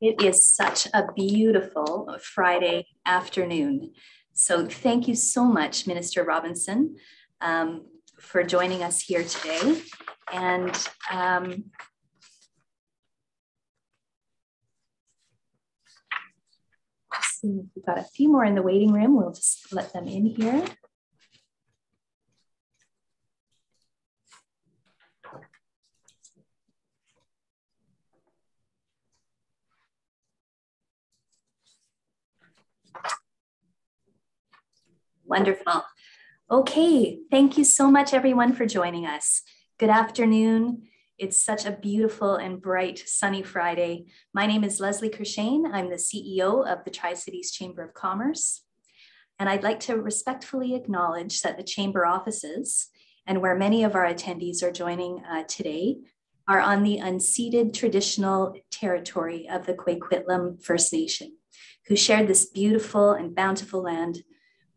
It is such a beautiful Friday afternoon. So thank you so much, Minister Robinson, for joining us here today. And see if we've got a few more in the waiting room. We'll just let them in here. Wonderful. Okay, thank you so much, everyone, for joining us. Good afternoon. It's such a beautiful and bright, sunny Friday. My name is Leslie Kershane. I'm the CEO of the Tri-Cities Chamber of Commerce. And I'd like to respectfully acknowledge that the Chamber offices, and where many of our attendees are joining today, are on the unceded traditional territory of the Coquitlam First Nation, who shared this beautiful and bountiful land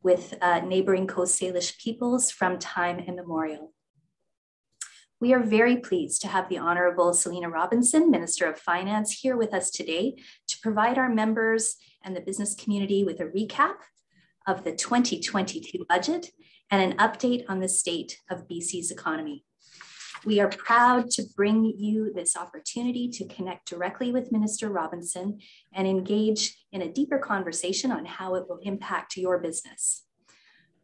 with neighboring Coast Salish peoples from time immemorial. We are very pleased to have the Honourable Selina Robinson, Minister of Finance, here with us today to provide our members and the business community with a recap of the 2022 budget and an update on the state of BC's economy. We are proud to bring you this opportunity to connect directly with Minister Robinson and engage in a deeper conversation on how it will impact your business.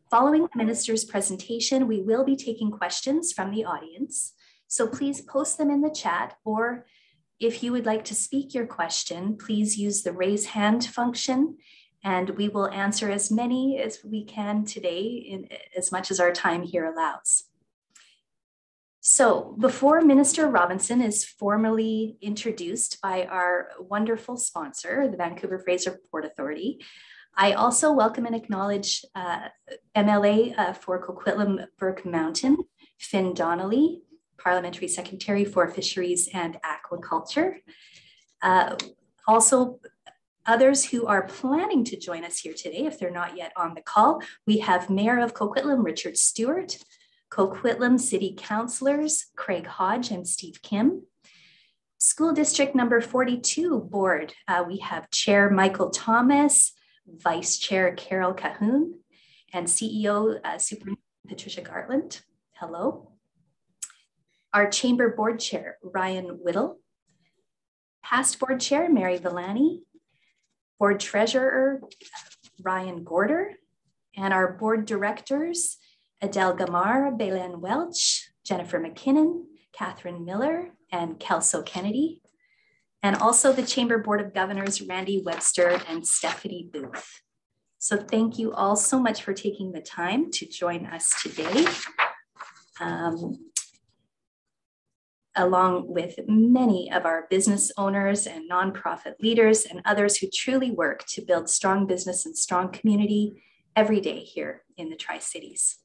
Following the Minister's presentation, we will be taking questions from the audience. So please post them in the chat, or if you would like to speak your question, please use the raise hand function and we will answer as many as we can today in as much as our time here allows. So before Minister Robinson is formally introduced by our wonderful sponsor, the Vancouver Fraser Port Authority, I also welcome and acknowledge MLA for Coquitlam Burke Mountain, Finn Donnelly, Parliamentary Secretary for Fisheries and Aquaculture. Also, others who are planning to join us here today, if they're not yet on the call, we have Mayor of Coquitlam, Richard Stewart, Coquitlam City Councillors, Craig Hodge and Steve Kim. School District number 42 Board, we have Chair Michael Thomas, Vice Chair Carol Cahoon, and CEO Superintendent Patricia Gartland. Hello. Our Chamber Board Chair, Ryan Whittle. Past Board Chair, Mary Villani. Board Treasurer, Ryan Gorder. And our Board Directors, Adele Gamar, Belen Welch, Jennifer McKinnon, Catherine Miller, and Kelso Kennedy. And also the Chamber Board of Governors, Randy Webster and Stephanie Booth. So thank you all so much for taking the time to join us today, along with many of our business owners and nonprofit leaders and others who truly work to build strong business and strong community every day here in the Tri-Cities.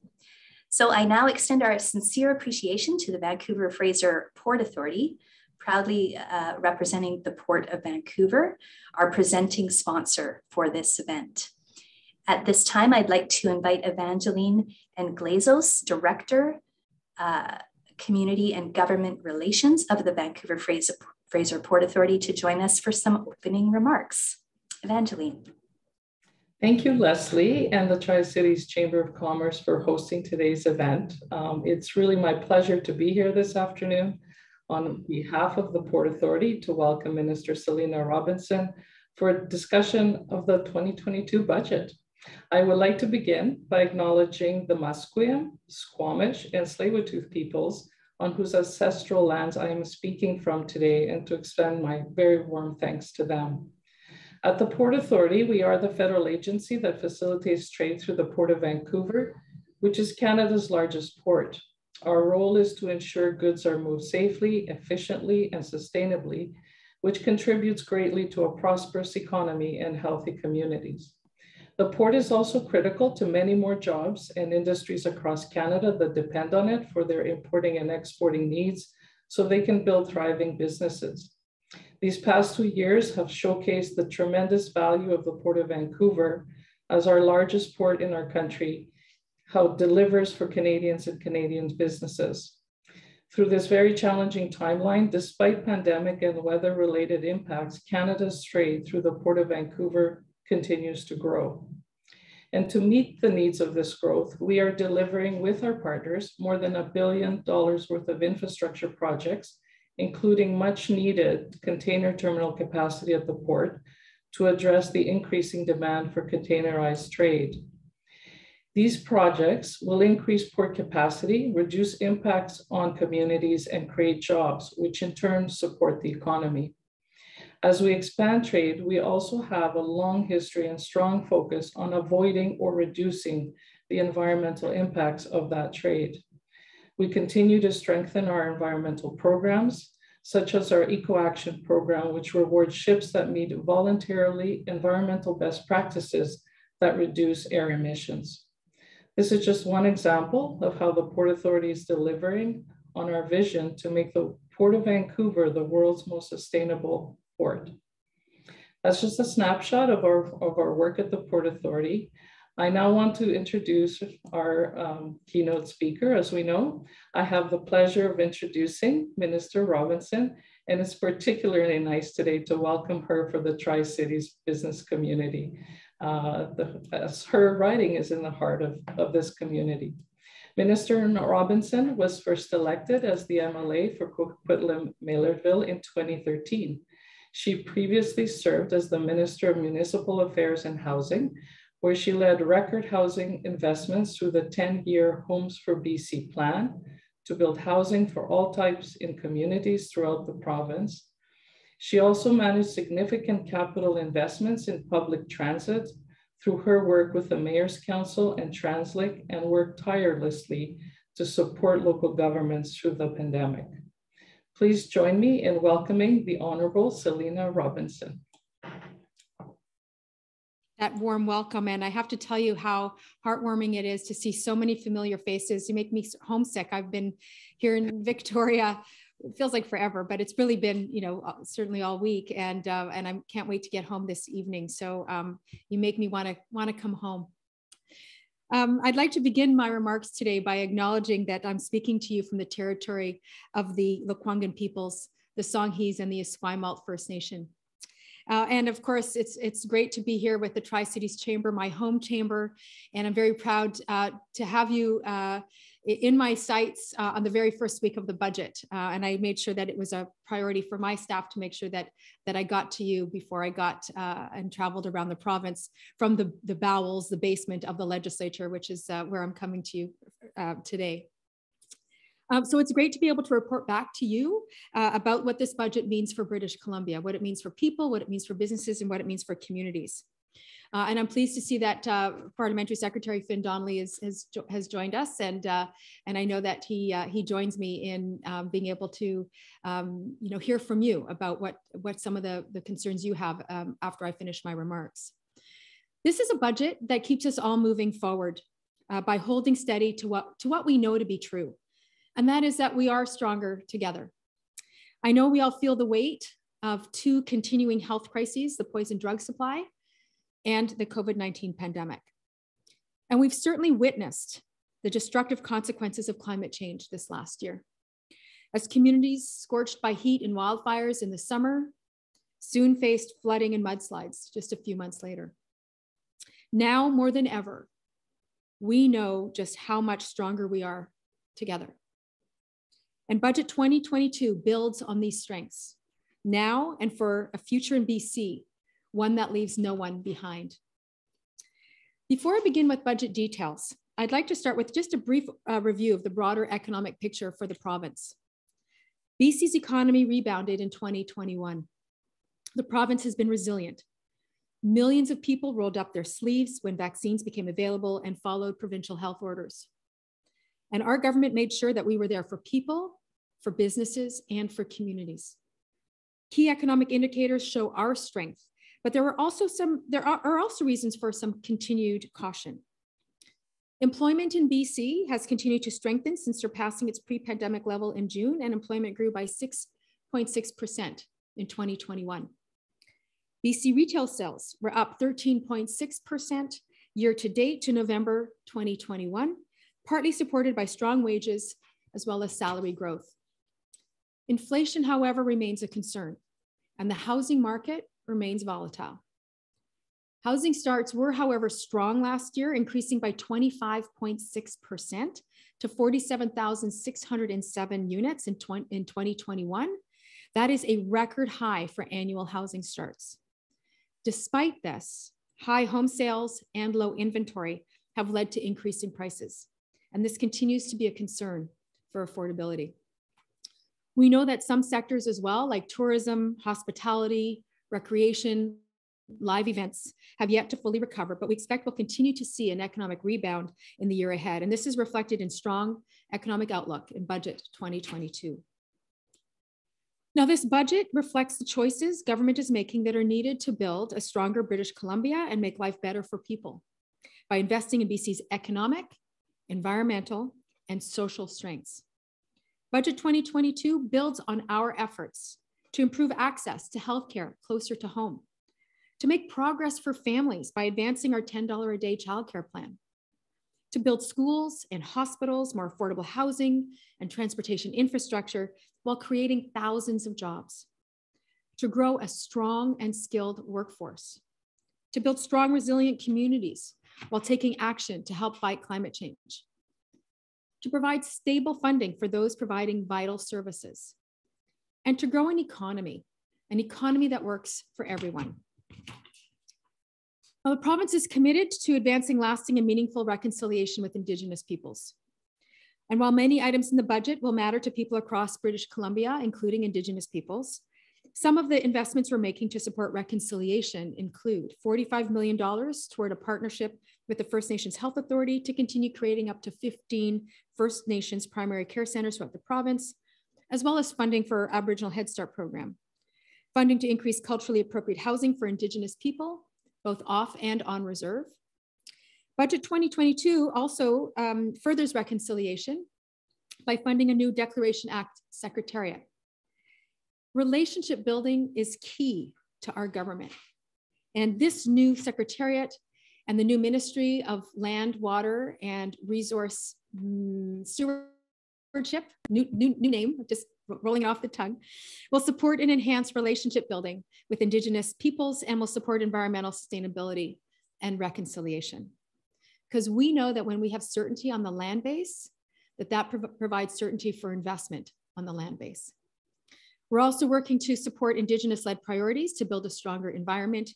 So I now extend our sincere appreciation to the Vancouver Fraser Port Authority, proudly representing the Port of Vancouver, our presenting sponsor for this event. At this time, I'd like to invite Evangeline Englezos, Director, Community and Government Relations of the Vancouver Fraser Port Authority, to join us for some opening remarks. Evangeline. Thank you, Leslie, and the Tri-Cities Chamber of Commerce for hosting today's event. It's really my pleasure to be here this afternoon on behalf of the Port Authority to welcome Minister Selina Robinson for a discussion of the 2022 budget. I would like to begin by acknowledging the Musqueam, Squamish, and Tsleil-Waututh peoples on whose ancestral lands I am speaking from today, and to extend my very warm thanks to them. At the Port Authority, we are the federal agency that facilitates trade through the Port of Vancouver, which is Canada's largest port. Our role is to ensure goods are moved safely, efficiently, and sustainably, which contributes greatly to a prosperous economy and healthy communities. The port is also critical to many more jobs and industries across Canada that depend on it for their importing and exporting needs, so they can build thriving businesses. These past 2 years have showcased the tremendous value of the Port of Vancouver as our largest port in our country, how it delivers for Canadians and Canadian businesses. Through this very challenging timeline, despite pandemic and weather-related impacts, Canada's trade through the Port of Vancouver continues to grow. And to meet the needs of this growth, we are delivering with our partners more than $1 billion worth of infrastructure projects, including much needed container terminal capacity at the port to address the increasing demand for containerized trade. These projects will increase port capacity, reduce impacts on communities, and create jobs, which in turn support the economy. As we expand trade, we also have a long history and strong focus on avoiding or reducing the environmental impacts of that trade. We continue to strengthen our environmental programs, such as our Eco-Action program, which rewards ships that meet voluntarily environmental best practices that reduce air emissions. This is just one example of how the Port Authority is delivering on our vision to make the Port of Vancouver the world's most sustainable port. That's just a snapshot of our work at the Port Authority. I now want to introduce our keynote speaker. As we know, I have the pleasure of introducing Minister Robinson, and it's particularly nice today to welcome her for the Tri-Cities business community, as her writing is in the heart of this community. Minister Robinson was first elected as the MLA for Coquitlam-Maillardville in 2013. She previously served as the Minister of Municipal Affairs and Housing, where she led record housing investments through the 10-year Homes for BC plan to build housing for all types in communities throughout the province. She also managed significant capital investments in public transit through her work with the Mayor's Council and TransLink, and worked tirelessly to support local governments through the pandemic. Please join me in welcoming the Honourable Selina Robinson. That warm welcome, and I have to tell you how heartwarming it is to see so many familiar faces. You make me homesick. I've been here in Victoria, it feels like forever, but it's really been, certainly all week, and I can't wait to get home this evening. So you make me want to come home. I'd like to begin my remarks today by acknowledging that I'm speaking to you from the territory of the Lekwungen peoples, the Songhees, and the Esquimalt First Nation. And of course, it's great to be here with the Tri-Cities Chamber, my home chamber, and I'm very proud to have you in my sights on the very first week of the budget. And I made sure that it was a priority for my staff to make sure that I got to you before I got and traveled around the province from the bowels, the basement of the legislature, which is where I'm coming to you today. So it's great to be able to report back to you about what this budget means for British Columbia, what it means for people, what it means for businesses, and what it means for communities. And I'm pleased to see that Parliamentary Secretary Finn Donnelly has joined us, and I know that he joins me in being able to hear from you about what some of the concerns you have after I finish my remarks. This is a budget that keeps us all moving forward by holding steady to what we know to be true. And that is that we are stronger together. I know we all feel the weight of two continuing health crises, the poison drug supply and the COVID-19 pandemic. And we've certainly witnessed the destructive consequences of climate change this last year. As communities scorched by heat and wildfires in the summer, soon faced flooding and mudslides just a few months later. Now more than ever, we know just how much stronger we are together. And Budget 2022 builds on these strengths now and for a future in BC, one that leaves no one behind. Before I begin with budget details, I'd like to start with just a brief review of the broader economic picture for the province. BC's economy rebounded in 2021. The province has been resilient. Millions of people rolled up their sleeves when vaccines became available and followed provincial health orders. And our government made sure that we were there for people, for businesses, and for communities. Key economic indicators show our strength, but there are also reasons for some continued caution. Employment in BC has continued to strengthen since surpassing its pre-pandemic level in June, and employment grew by 6.6% in 2021. BC retail sales were up 13.6% year to date to November 2021, partly supported by strong wages as well as salary growth. Inflation, however, remains a concern, and the housing market remains volatile. Housing starts were, however, strong last year, increasing by 25.6% to 47,607 units in 2021. That is a record high for annual housing starts. Despite this, high home sales and low inventory have led to increasing prices, and this continues to be a concern for affordability. We know that some sectors as well, like tourism, hospitality, recreation, live events, have yet to fully recover, but we expect we'll continue to see an economic rebound in the year ahead. And this is reflected in strong economic outlook in budget 2022. Now, this budget reflects the choices government is making that are needed to build a stronger British Columbia and make life better for people by investing in BC's economic, environmental, and social strengths. Budget 2022 builds on our efforts to improve access to healthcare closer to home, to make progress for families by advancing our $10 a day childcare plan, to build schools and hospitals, more affordable housing and transportation infrastructure while creating thousands of jobs, to grow a strong and skilled workforce, to build strong, resilient communities while taking action to help fight climate change, to provide stable funding for those providing vital services, and to grow an economy that works for everyone. Now, the province is committed to advancing lasting and meaningful reconciliation with Indigenous peoples. And while many items in the budget will matter to people across British Columbia, including Indigenous peoples, some of the investments we're making to support reconciliation include $45 million toward a partnership with the First Nations Health Authority to continue creating up to 15 First Nations primary care centers throughout the province, as well as funding for our Aboriginal Head Start program, funding to increase culturally appropriate housing for Indigenous people, both off and on reserve. Budget 2022 also furthers reconciliation by funding a new Declaration Act Secretariat. Relationship building is key to our government. And this new Secretariat and the new Ministry of Land, Water, and Resource Stewardship, new name, just rolling off the tongue, will support and enhance relationship building with Indigenous peoples and will support environmental sustainability and reconciliation. Because we know that when we have certainty on the land base, that provides certainty for investment on the land base. We're also working to support Indigenous-led priorities to build a stronger environment.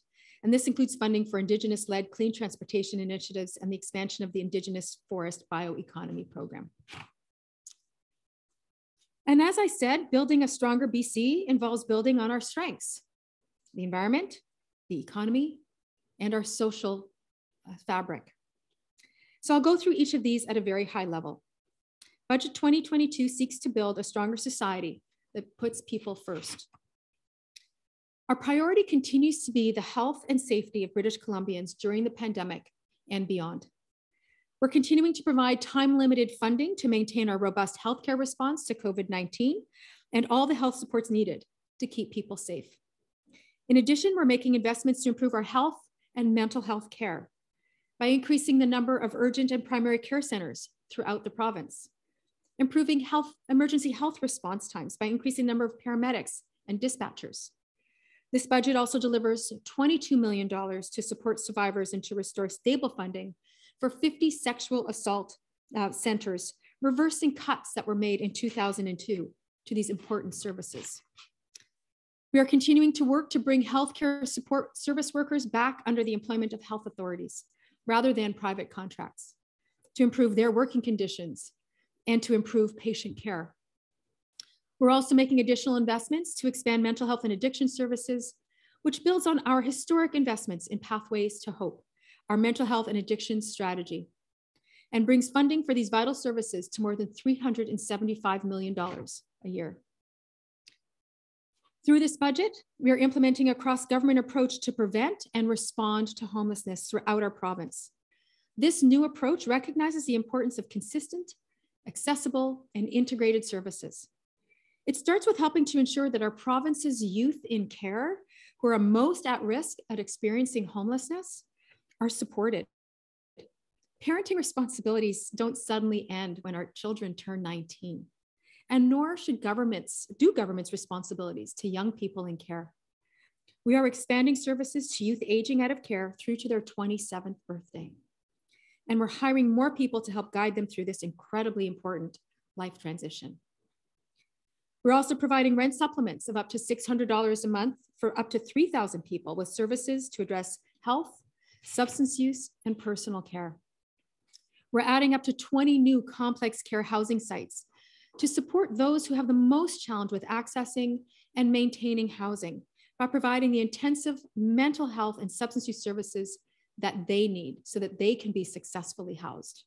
And this includes funding for Indigenous-led clean transportation initiatives and the expansion of the Indigenous Forest Bioeconomy Program. And as I said, building a stronger BC involves building on our strengths, the environment, the economy, and our social fabric. So I'll go through each of these at a very high level. Budget 2022 seeks to build a stronger society that puts people first. Our priority continues to be the health and safety of British Columbians during the pandemic and beyond. We're continuing to provide time-limited funding to maintain our robust healthcare response to COVID-19 and all the health supports needed to keep people safe. In addition, we're making investments to improve our health and mental health care by increasing the number of urgent and primary care centers throughout the province, improving emergency health response times by increasing the number of paramedics and dispatchers. This budget also delivers $22 million to support survivors and to restore stable funding for 50 sexual assault centers, reversing cuts that were made in 2002 to these important services. We are continuing to work to bring healthcare support service workers back under the employment of health authorities rather than private contracts, to improve their working conditions and to improve patient care. We're also making additional investments to expand mental health and addiction services, which builds on our historic investments in Pathways to Hope, our mental health and addiction strategy, and brings funding for these vital services to more than $375 million a year. Through this budget, we are implementing a cross-government approach to prevent and respond to homelessness throughout our province. This new approach recognizes the importance of consistent, accessible, and integrated services. It starts with helping to ensure that our province's youth in care, who are most at risk at experiencing homelessness, are supported. Parenting responsibilities don't suddenly end when our children turn 19. and nor should governments responsibilities to young people in care. We are expanding services to youth aging out of care through to their 27th birthday. And we're hiring more people to help guide them through this incredibly important life transition. We're also providing rent supplements of up to $600 a month for up to 3,000 people with services to address health, substance use, and personal care. We're adding up to 20 new complex care housing sites to support those who have the most challenge with accessing and maintaining housing by providing the intensive mental health and substance use services that they need so that they can be successfully housed.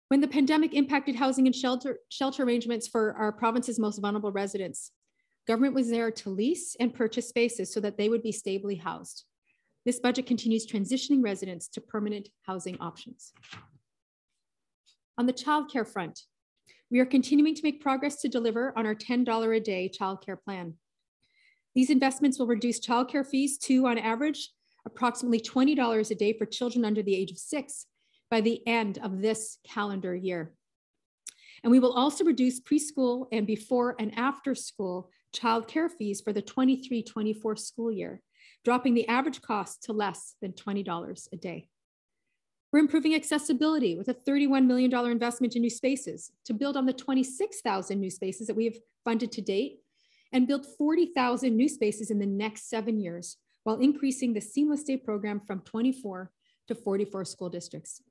When the pandemic impacted housing and shelter arrangements for our province's most vulnerable residents, government was there to lease and purchase spaces so that they would be stably housed. This budget continues transitioning residents to permanent housing options. On the childcare front, we are continuing to make progress to deliver on our $10 a day childcare plan. These investments will reduce childcare fees to, on average, approximately $20 a day for children under the age of 6 by the end of this calendar year. And we will also reduce preschool and before and after school childcare fees for the 23-24 school year, dropping the average cost to less than $20 a day. We're improving accessibility with a $31 million investment in new spaces to build on the 26,000 new spaces that we have funded to date and build 40,000 new spaces in the next 7 years while increasing the Seamless Day program from 24 to 44 school districts.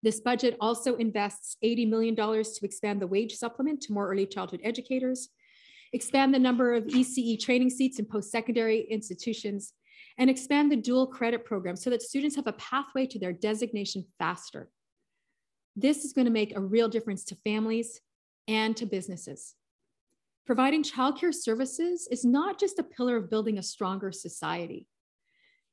This budget also invests $80 million to expand the wage supplement to more early childhood educators, expand the number of ECE training seats in post-secondary institutions, and expand the dual credit program so that students have a pathway to their designation faster. This is going to make a real difference to families and to businesses. Providing childcare services is not just a pillar of building a stronger society.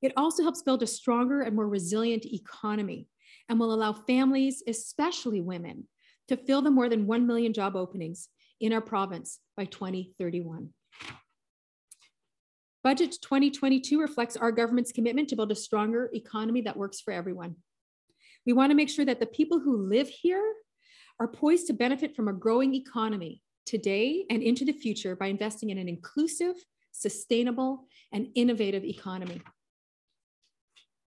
It also helps build a stronger and more resilient economy and will allow families, especially women, to fill the more than 1 million job openings in our province by 2031. Budget 2022 reflects our government's commitment to build a stronger economy that works for everyone. We want to make sure that the people who live here are poised to benefit from a growing economy today and into the future by investing in an inclusive, sustainable, and innovative economy.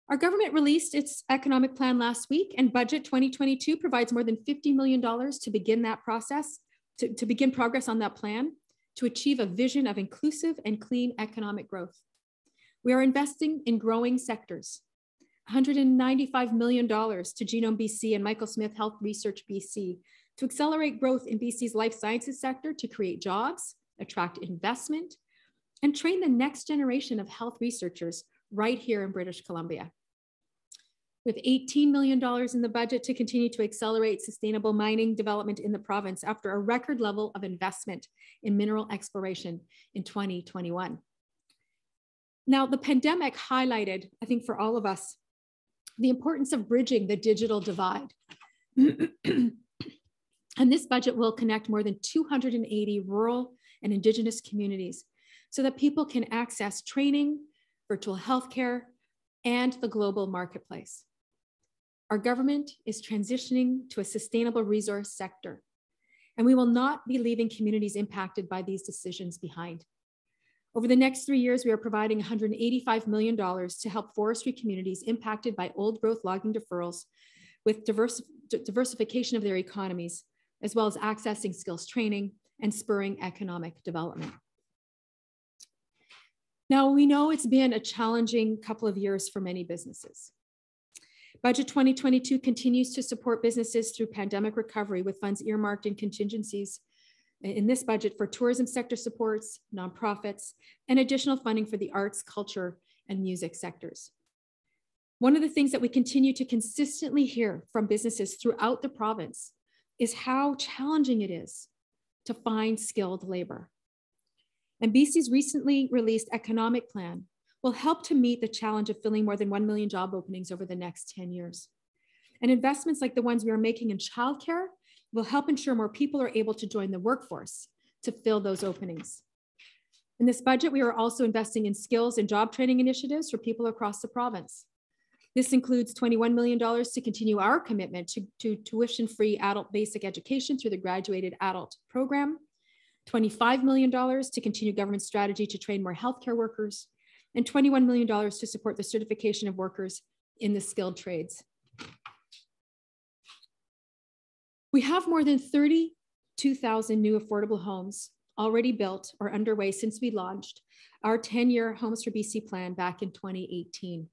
Our government released its economic plan last week, and Budget 2022 provides more than $50 million to begin that process, to begin progress on that plan, to achieve a vision of inclusive and clean economic growth. We are investing in growing sectors, $195 million to Genome BC and Michael Smith Health Research BC to accelerate growth in BC's life sciences sector to create jobs, attract investment, and train the next generation of health researchers right here in British Columbia. With $18 million in the budget to continue to accelerate sustainable mining development in the province after a record level of investment in mineral exploration in 2021. Now, the pandemic highlighted, I think for all of us, the importance of bridging the digital divide. And this budget will connect more than 280 rural and Indigenous communities so that people can access training, virtual healthcare, and the global marketplace. Our government is transitioning to a sustainable resource sector, and we will not be leaving communities impacted by these decisions behind. Over the next 3 years, we are providing $185 million to help forestry communities impacted by old growth logging deferrals with diversification of their economies, as well as accessing skills training and spurring economic development. Now, we know it's been a challenging couple of years for many businesses. Budget 2022 continues to support businesses through pandemic recovery with funds earmarked in contingencies in this budget for tourism sector supports, nonprofits, and additional funding for the arts, culture, and music sectors. One of the things that we continue to consistently hear from businesses throughout the province is how challenging it is to find skilled labor. And BC's recently released economic plan will help to meet the challenge of filling more than 1 million job openings over the next 10 years. And investments like the ones we are making in childcare will help ensure more people are able to join the workforce to fill those openings. In this budget, we are also investing in skills and job training initiatives for people across the province. This includes $21 million to continue our commitment to tuition-free adult basic education through the graduated adult program, $25 million to continue government strategy to train more healthcare workers, and $21 million to support the certification of workers in the skilled trades. We have more than 32,000 new affordable homes already built or underway since we launched our 10-year Homes for BC plan back in 2018.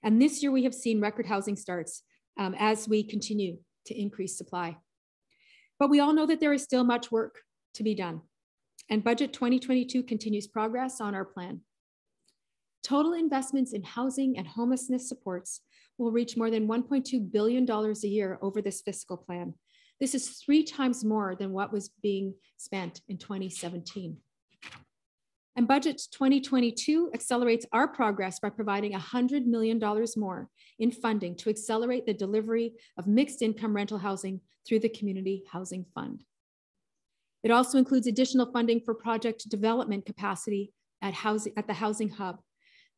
And this year we have seen record housing starts as we continue to increase supply. But we all know that there is still much work to be done. And Budget 2022 continues progress on our plan. Total investments in housing and homelessness supports will reach more than $1.2 billion a year over this fiscal plan. This is 3 times more than what was being spent in 2017. And Budget 2022 accelerates our progress by providing $100 million more in funding to accelerate the delivery of mixed income rental housing through the Community Housing Fund. It also includes additional funding for project development capacity at the Housing Hub.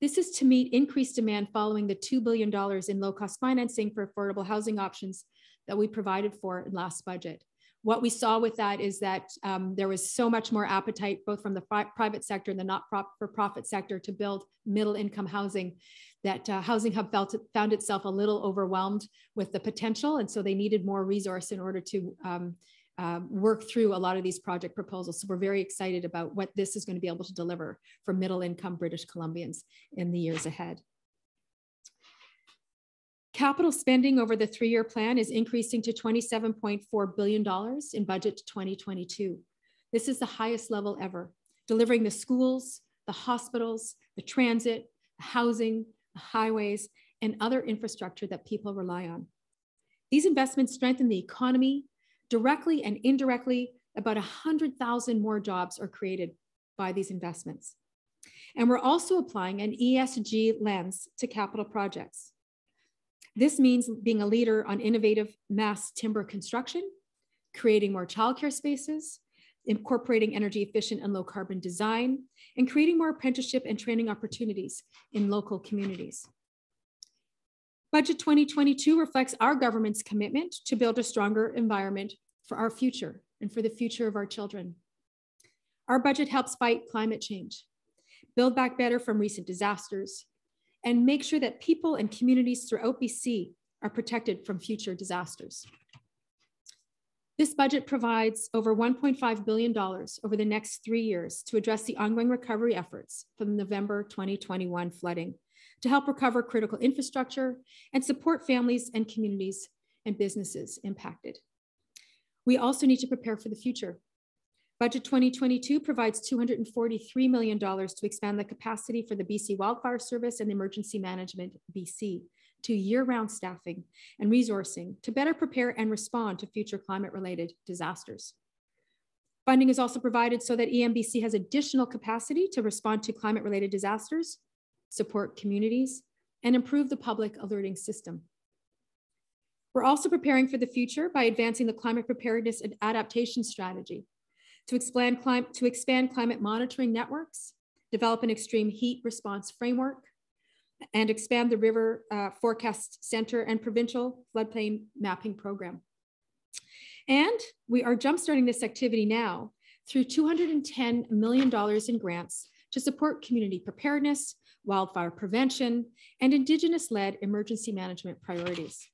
This is to meet increased demand following the $2 billion in low-cost financing for affordable housing options that we provided for in last budget. What we saw with that is that there was so much more appetite, both from the private sector and the not-for-profit sector, to build middle-income housing, that Housing Hub found itself a little overwhelmed with the potential, and so they needed more resource in order to work through a lot of these project proposals. So we're very excited about what this is going to be able to deliver for middle-income British Columbians in the years ahead. Capital spending over the 3-year plan is increasing to $27.4 billion in Budget 2022. This is the highest level ever, delivering the schools, the hospitals, the transit, the housing, the highways, and other infrastructure that people rely on. These investments strengthen the economy. Directly and indirectly, about 100,000 more jobs are created by these investments. And we're also applying an ESG lens to capital projects. This means being a leader on innovative mass timber construction, creating more childcare spaces, incorporating energy efficient and low carbon design, and creating more apprenticeship and training opportunities in local communities. Budget 2022 reflects our government's commitment to build a stronger environment for our future and for the future of our children. Our budget helps fight climate change, build back better from recent disasters, and make sure that people and communities throughout BC are protected from future disasters. This budget provides over $1.5 billion over the next 3 years to address the ongoing recovery efforts from November 2021 flooding, to help recover critical infrastructure and support families and communities and businesses impacted. We also need to prepare for the future. Budget 2022 provides $243 million to expand the capacity for the BC Wildfire Service and Emergency Management BC to year-round staffing and resourcing to better prepare and respond to future climate-related disasters. Funding is also provided so that EMBC has additional capacity to respond to climate-related disasters, support communities, and improve the public alerting system. We're also preparing for the future by advancing the climate preparedness and adaptation strategy to expand climate monitoring networks, develop an extreme heat response framework, and expand the River Forecast Center and provincial floodplain mapping program. And we are jumpstarting this activity now through $210 million in grants to support community preparedness, wildfire prevention, and Indigenous-led emergency management priorities.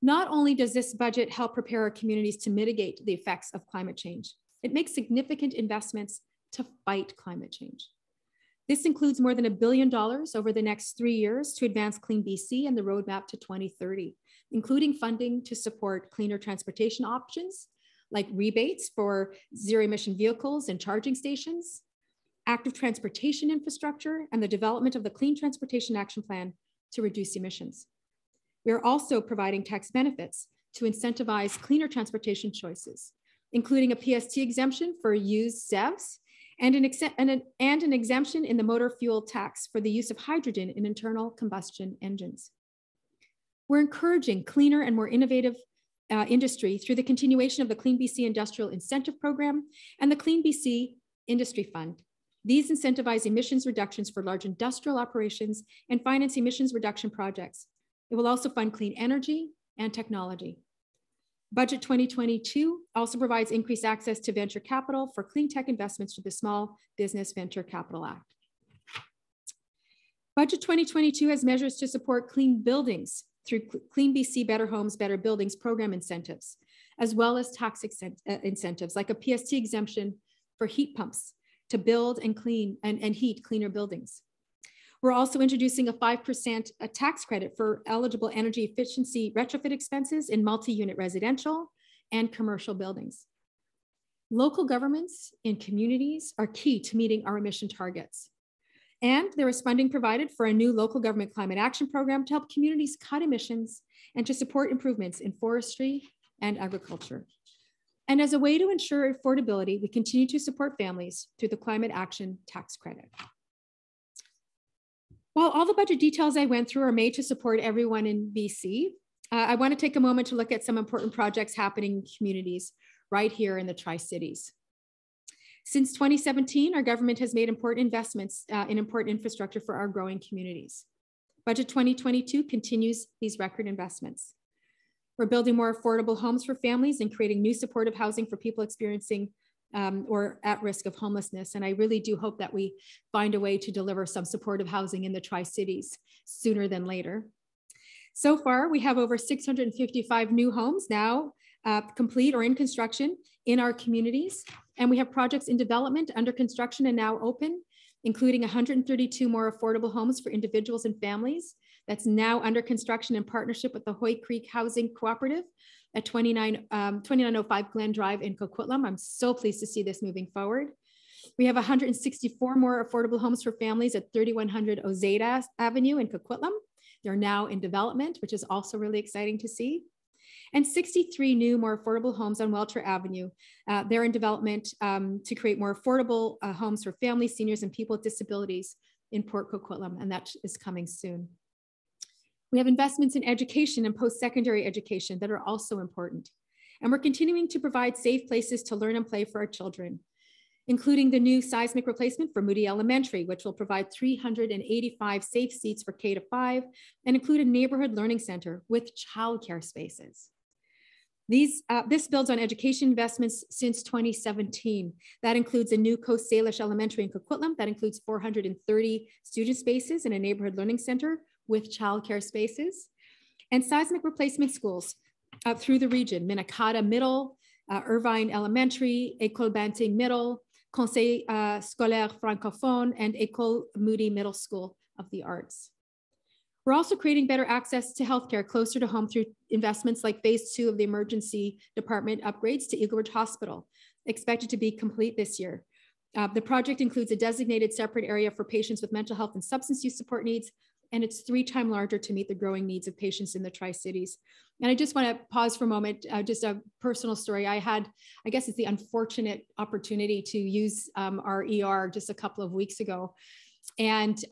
Not only does this budget help prepare our communities to mitigate the effects of climate change, it makes significant investments to fight climate change. This includes more than $1 billion over the next 3 years to advance Clean BC and the roadmap to 2030, including funding to support cleaner transportation options, like rebates for zero-emission vehicles and charging stations, active transportation infrastructure, and the development of the Clean Transportation Action Plan to reduce emissions. We are also providing tax benefits to incentivize cleaner transportation choices, including a PST exemption for used ZEVs and an exemption in the motor fuel tax for the use of hydrogen in internal combustion engines. We're encouraging cleaner and more innovative industry through the continuation of the Clean BC Industrial Incentive Program and the Clean BC Industry Fund, These incentivize emissions reductions for large industrial operations and finance emissions reduction projects. It will also fund clean energy and technology. Budget 2022 also provides increased access to venture capital for clean tech investments through the Small Business Venture Capital Act. Budget 2022 has measures to support clean buildings through Clean BC Better Homes, Better Buildings program incentives, as well as tax incentives like a PST exemption for heat pumps to build and clean and heat cleaner buildings. We're also introducing a 5% tax credit for eligible energy efficiency retrofit expenses in multi-unit residential and commercial buildings. Local governments in communities are key to meeting our emission targets. And there is funding provided for a new local government climate action program to help communities cut emissions and to support improvements in forestry and agriculture. And as a way to ensure affordability, we continue to support families through the Climate Action Tax Credit. While all the budget details I went through are made to support everyone in BC, I want to take a moment to look at some important projects happening in communities right here in the Tri-Cities. Since 2017, our government has made important investments in important infrastructure for our growing communities. Budget 2022 continues these record investments. We're building more affordable homes for families and creating new supportive housing for people experiencing or at risk of homelessness. And I really do hope that we find a way to deliver some supportive housing in the Tri-Cities sooner than later. So far, we have over 655 new homes now complete or in construction in our communities. And we have projects in development, under construction, and now open, including 132 more affordable homes for individuals and families. That's now under construction in partnership with the Hoy Creek Housing Cooperative at 2905 Glen Drive in Coquitlam. I'm so pleased to see this moving forward. We have 164 more affordable homes for families at 3100 Ozeda Avenue in Coquitlam. They're now in development, which is also really exciting to see. And 63 new, more affordable homes on Welcher Avenue. They're in development to create more affordable homes for families, seniors, and people with disabilities in Port Coquitlam, and that is coming soon. We have investments in education and post-secondary education that are also important. And we're continuing to provide safe places to learn and play for our children, including the new seismic replacement for Moody Elementary, which will provide 385 safe seats for K-5 and include a neighborhood learning center with childcare spaces. This builds on education investments since 2017. That includes a new Coast Salish Elementary in Coquitlam that includes 430 student spaces and a neighborhood learning center with childcare spaces, and seismic replacement schools through the region: Minnetonka Middle, Irvine Elementary, École Banting Middle, Conseil Scolaire Francophone, and École Moody Middle School of the Arts. We're also creating better access to healthcare closer to home through investments like phase 2 of the emergency department upgrades to Eagle Ridge Hospital, expected to be complete this year. The project includes a designated separate area for patients with mental health and substance use support needs, and it's 3 times larger to meet the growing needs of patients in the Tri-Cities. And I just want to pause for a moment, just a personal story. I guess it's the unfortunate opportunity to use our ER just a couple of weeks ago. And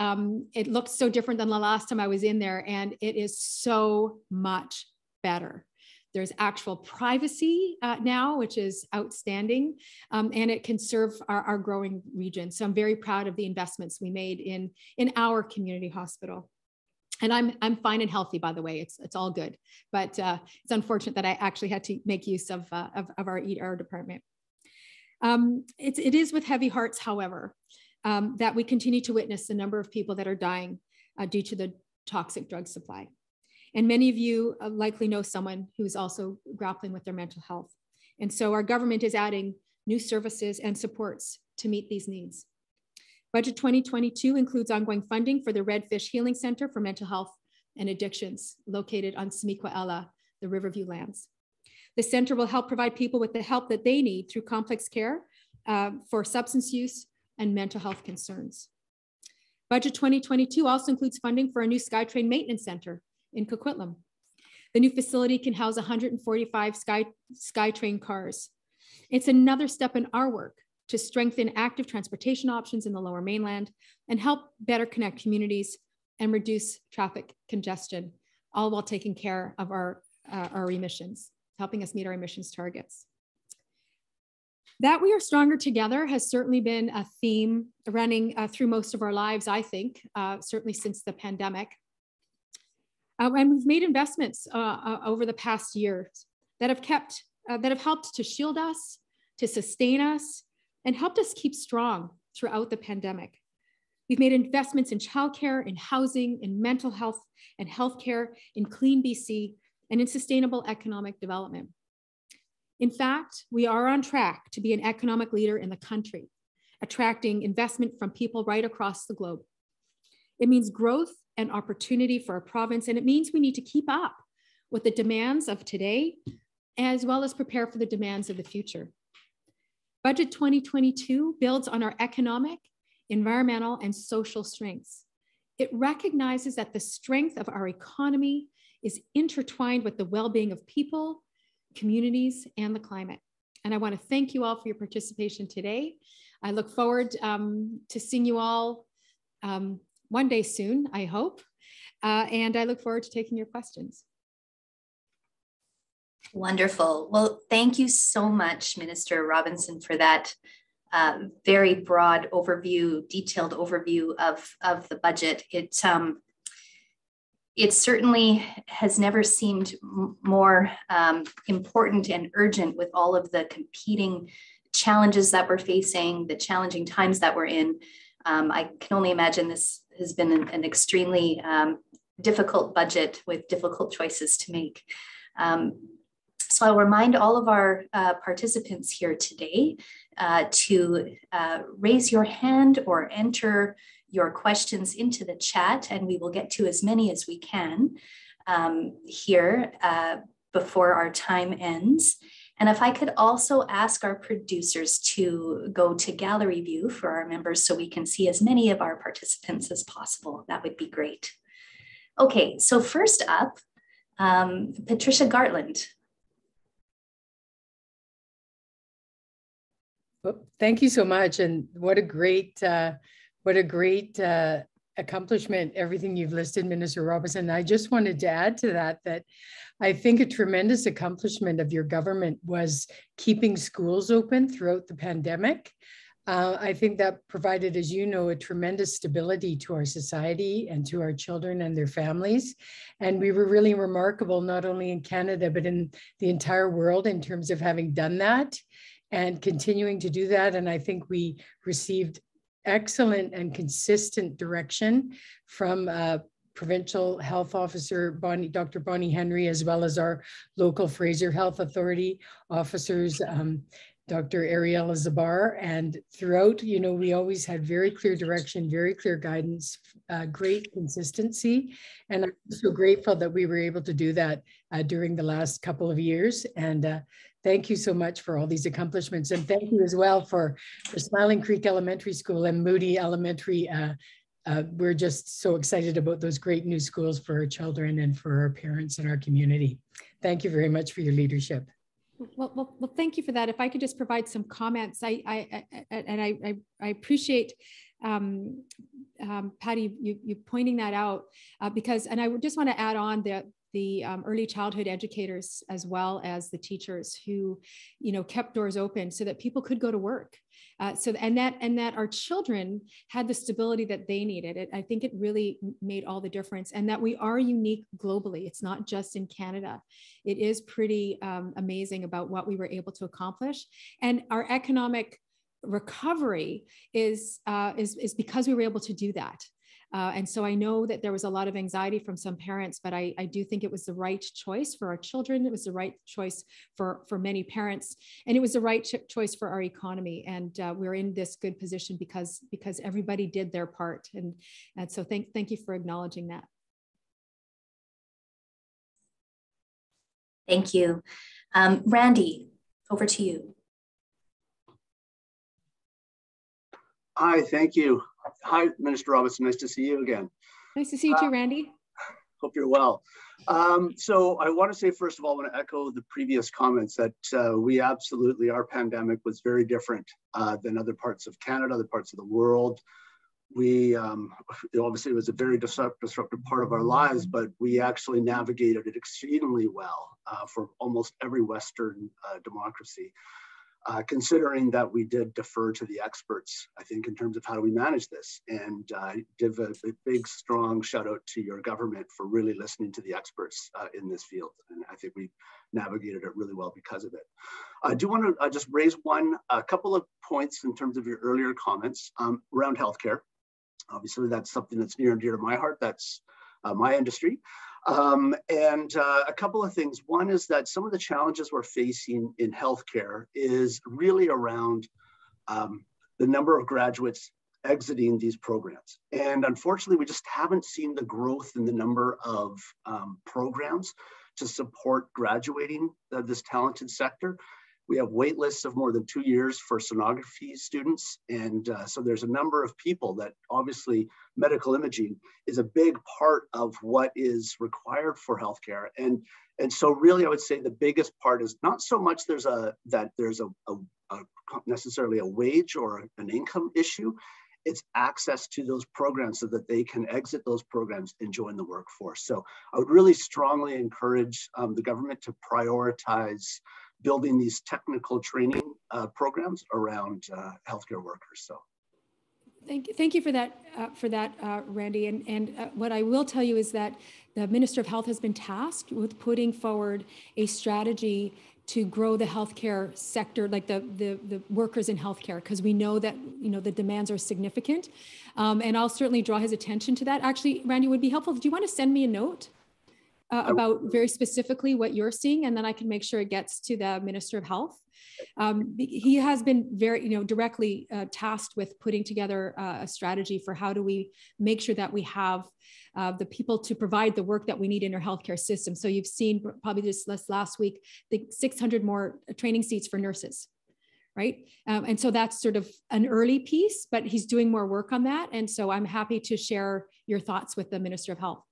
it looked so different than the last time I was in there, and it is so much better. There's actual privacy now, which is outstanding, and it can serve our growing region. So I'm very proud of the investments we made in our community hospital. And I'm fine and healthy, by the way. It's all good, but it's unfortunate that I actually had to make use of our ER department. It is with heavy hearts, however, that we continue to witness the number of people that are dying due to the toxic drug supply. And many of you likely know someone who's also grappling with their mental health. And so our government is adding new services and supports to meet these needs. Budget 2022 includes ongoing funding for the Redfish Healing Center for Mental Health and Addictions, located on Simiquaela, the Riverview lands. The center will help provide people with the help that they need through complex care for substance use and mental health concerns. Budget 2022 also includes funding for a new SkyTrain maintenance center in Coquitlam. The new facility can house 145 SkyTrain cars. It's another step in our work to strengthen active transportation options in the Lower Mainland and help better connect communities and reduce traffic congestion, all while taking care of our emissions, helping us meet our emissions targets. That we are stronger together has certainly been a theme running through most of our lives, I think, certainly since the pandemic. And we've made investments over the past years that have helped to shield us, to sustain us, and helped us keep strong throughout the pandemic. We've made investments in childcare, in housing, in mental health and healthcare, in Clean BC, and in sustainable economic development. In fact, we are on track to be an economic leader in the country, attracting investment from people right across the globe. It means growth and opportunity for our province, and it means we need to keep up with the demands of today, as well as prepare for the demands of the future. Budget 2022 builds on our economic, environmental, and social strengths. It recognizes that the strength of our economy is intertwined with the well-being of people, communities, and the climate. And I want to thank you all for your participation today. I look forward to seeing you all one day soon, I hope. And I look forward to taking your questions. Wonderful. Well, thank you so much, Minister Robinson, for that very broad overview, detailed overview of the budget. It certainly has never seemed more important and urgent with all of the competing challenges that we're facing, the challenging times that we're in. I can only imagine this has been an extremely difficult budget with difficult choices to make. So I'll remind all of our participants here today to raise your hand or enter your questions into the chat, and we will get to as many as we can here before our time ends. And if I could also ask our producers to go to gallery view for our members so we can see as many of our participants as possible, that would be great. Okay, so first up, Patricia Gartland. Well, thank you so much, and what a great accomplishment, everything you've listed, Minister Robinson. I just wanted to add to that I think a tremendous accomplishment of your government was keeping schools open throughout the pandemic. I think that provided, as you know, a tremendous stability to our society and to our children and their families. And we were really remarkable, not only in Canada, but in the entire world in terms of having done that and continuing to do that. And I think we received excellent and consistent direction from Provincial Health Officer Dr. Bonnie Henry, as well as our local Fraser Health Authority officers, Dr. Ariella Zabar. And throughout, you know, we always had very clear direction, very clear guidance, great consistency. And I'm so grateful that we were able to do that during the last couple of years. And thank you so much for all these accomplishments. And thank you as well for Smiling Creek Elementary School and Moody Elementary. We're just so excited about those great new schools for our children and for our parents and our community. Thank you very much for your leadership. Well, thank you for that. If I could just provide some comments, I appreciate Patty, you pointing that out because, and I would just want to add on the early childhood educators as well as the teachers who, you know, kept doors open so that people could go to work. And that our children had the stability that they needed. I think it really made all the difference, and that we are unique globally. It's not just in Canada. It is pretty amazing about what we were able to accomplish, and our economic recovery is because we were able to do that. And so I know that there was a lot of anxiety from some parents, but I do think it was the right choice for our children. It was the right choice for many parents, and it was the right choice for our economy. And we're in this good position because everybody did their part. And so thank you for acknowledging that. Thank you. Randy, over to you. Hi, thank you. Hi, Minister Robinson. Nice to see you again. Nice to see you too, Randy. Hope you're well. So I want to say, first of all, I want to echo the previous comments that our pandemic was very different than other parts of Canada, other parts of the world. We obviously it was a very disruptive part of our lives, but we actually navigated it exceedingly well for almost every Western democracy. considering that we did defer to the experts, I think, in terms of how do we manage this, and give a big, strong shout out to your government for really listening to the experts in this field. And I think we navigated it really well because of it. I do want to just raise a couple of points in terms of your earlier comments around healthcare. Obviously, that's something that's near and dear to my heart. That's my industry. A couple of things. One is that some of the challenges we're facing in healthcare is really around the number of graduates exiting these programs. And unfortunately, we just haven't seen the growth in the number of programs to support graduating this talented sector. We have wait lists of more than 2 years for sonography students. And so there's a number of people that obviously medical imaging is a big part of what is required for healthcare. And so really I would say the biggest part is not so much there's necessarily a wage or an income issue. It's access to those programs so that they can exit those programs and join the workforce. So I would really strongly encourage the government to prioritize building these technical training programs around healthcare workers. So, thank you for that, Randy. And what I will tell you is that the Minister of Health has been tasked with putting forward a strategy to grow the healthcare sector, like the workers in healthcare, because we know that the demands are significant. And I'll certainly draw his attention to that. Actually, Randy, would be helpful. Do you want to send me a note about very specifically what you're seeing, and then I can make sure it gets to the Minister of Health. He has been very, directly tasked with putting together a strategy for how do we make sure that we have the people to provide the work that we need in our healthcare system. So you've seen probably just last week, the 600 more training seats for nurses, right? And so that's sort of an early piece, but he's doing more work on that. And so I'm happy to share your thoughts with the Minister of Health.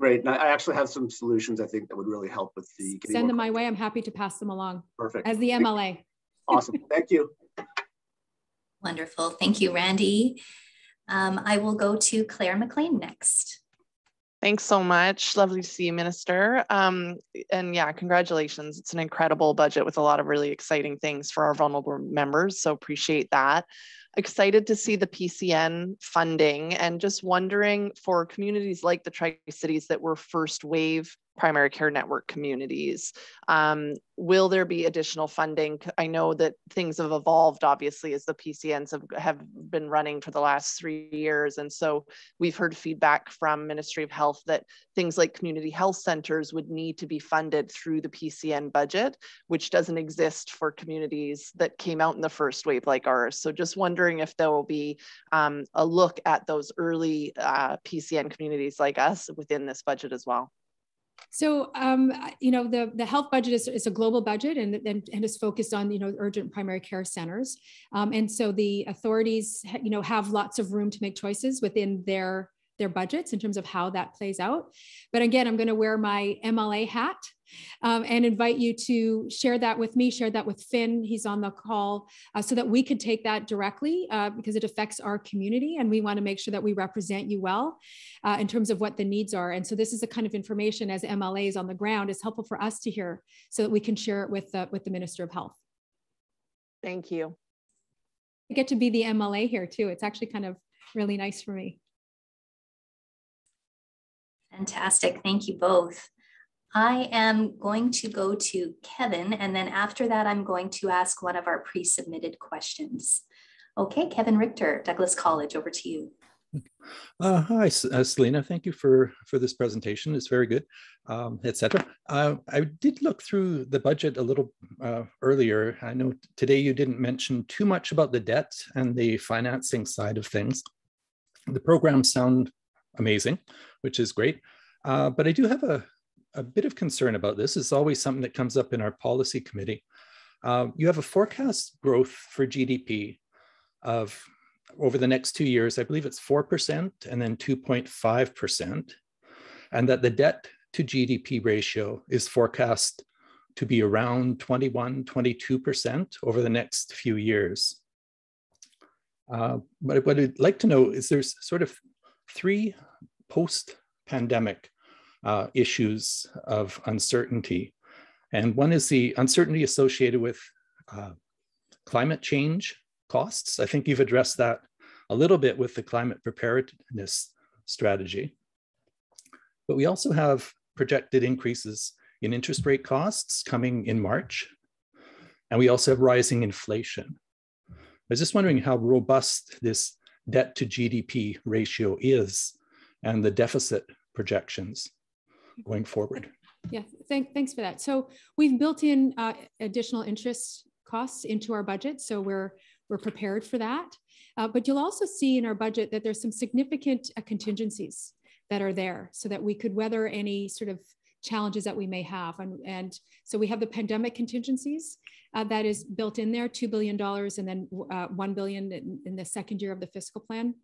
Great. And I actually have some solutions I think that would really help with the... Send them my way. I'm happy to pass them along. Perfect. As the MLA. Awesome. Thank you. Wonderful. Thank you, Randy. I will go to Claire McLean next. Thanks so much. Lovely to see you, Minister. And yeah, congratulations. It's an incredible budget with a lot of really exciting things for our vulnerable members. So appreciate that. Excited to see the PCN funding, and just wondering for communities like the Tri-Cities that were first wave primary care network communities, will there be additional funding? I know that things have evolved, obviously, as the PCNs have been running for the last 3 years. And so we've heard feedback from Ministry of Health that things like community health centers would need to be funded through the PCN budget, which doesn't exist for communities that came out in the first wave like ours. So just wondering if there will be a look at those early PCN communities like us within this budget as well. So, the health budget is a global budget and is focused on, urgent primary care centers. And so the authorities, have lots of room to make choices within their budgets in terms of how that plays out. But again, I'm going to wear my MLA hat and invite you to share that with me, share that with Finn. He's on the call so that we could take that directly because it affects our community. And we want to make sure that we represent you well in terms of what the needs are. And so this is the kind of information as MLAs on the ground is helpful for us to hear so that we can share it with the Minister of Health. Thank you. I get to be the MLA here too. It's actually kind of really nice for me. Fantastic. Thank you both. I am going to go to Kevin, and then after that, I'm going to ask one of our pre-submitted questions. Okay, Kevin Richter, Douglas College, over to you. Hi, Selina. Thank you for this presentation. It's very good, etc. I did look through the budget a little earlier. I know today you didn't mention too much about the debt and the financing side of things. The programs sound amazing, which is great. But I do have a bit of concern about this. It's always something that comes up in our policy committee. You have a forecast growth for GDP of over the next 2 years. I believe it's 4% and then 2.5%. And that the debt to GDP ratio is forecast to be around 21, 22% over the next few years. But what I'd like to know is there's sort of 3 post-pandemic issues of uncertainty. And one is the uncertainty associated with climate change costs. I think you've addressed that a little bit with the climate preparedness strategy. But we also have projected increases in interest rate costs coming in March. And we also have rising inflation. I was just wondering how robust this debt to GDP ratio is and the deficit projections going forward. Yeah, thanks for that. So we've built in additional interest costs into our budget, so we're prepared for that. But you'll also see in our budget that there's some significant contingencies that are there so that we could weather any sort of challenges that we may have. And so we have the pandemic contingencies that is built in there, $2 billion, and then $1 billion in the second year of the fiscal plan.